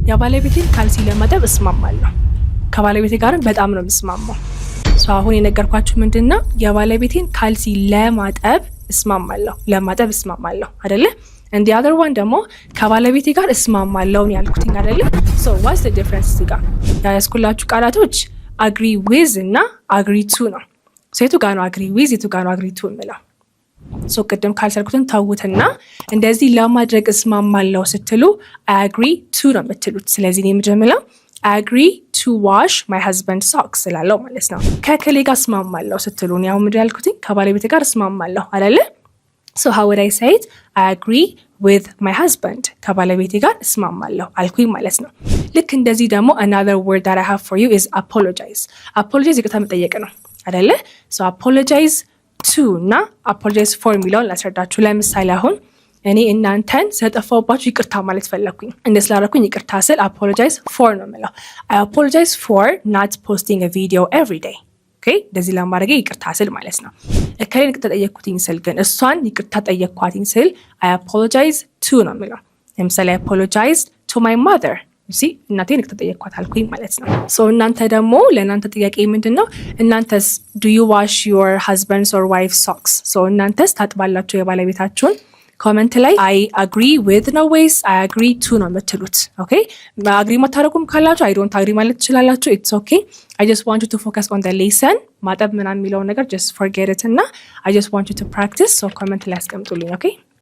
የባለቤቴን ካልሲ ለማጠብ እስማማለሁ። ከባለቤቴ ጋር በጣም ነው የምስማማው። አሁን የነገርኳችሁ ምንድነው የባለቤቴን ካልሲ ለማጠብ እስማማለሁ አይደለ? and the other one ደግሞ ከባለቤቴ ጋር እስማማለሁ ያልኩት አይደለ? so what's the difference እዚህ ጋር? ያስኩላችሁ ቃላቶች agree with እና agree to ነው። የቱ ጋር ነው agree with የቱ ጋር ነው agree to የምለው? ቅድም ካልሰርኩትን ተውትና እንደዚህ ለማድረግ እስማማለሁ ስትሉ I agree to ነው የምትሉት። ስለዚህ እኔ የምጀምረው I agree to wash my husband's socks ስላለው ማለት ነው። ከከሌ ጋር እስማማለሁ ስትሉ ያው ምንድን ያልኩትኝ ከባለቤቴ ጋር እስማማለሁ አይደለ? so how would I say it? I agree with my husband ከባለቤቴ ጋር እስማማለሁ አልኩኝ ማለት ነው። ልክ እንደዚህ ደግሞ another word that I have for you is apologize ይቅርታ መጠየቅ ነው አይደለ? so apologize to እና apologize for የሚለውን ላስረዳችሁ። ለምሳሌ አሁን እኔ እናንተን ስለጠፋሁባችሁ ይቅርታ ማለት ፈለኩኝ። እንደስላረኩኝ ይቅርታ ስል apologize for ነው የምለው። I apologize for not posting a video every day. okay እንደዚህ ለማድረግ ይቅርታ ስል ማለት ነው። እከሌን ይቅርታ ጠየቅኩትኝ ስል ግን እሷን ይቅርታ ጠየቅኳትኝ ስል I apologize to ነው የምለው። ለምሳሌ I apologized to my mother. እናቴን ይቅርታ ጠየቅኳት አልኩኝ ማለት ነው። እናንተ ደግሞ ለእናንተ ጥያቄ ምንድነው? እናንተስ do you wash your husband's or wife's socks? እናንተስ ታጥባላችሁ የባለቤታችሁን? ኮሜንት ላይ I agree with ነው ወይስ I agree to ነው የምትሉት? ኦኬ አግሪ ማታረጉም ካላችሁ I don't agree ማለት ትችላላችሁ። it's okay. I just want you to focus on the lesson. ማጠብ ምናምን የሚለውን ነገር just forget it እና I just want you to practice. ኮሜንት ላይ አስቀምጡልኝ። ኦኬ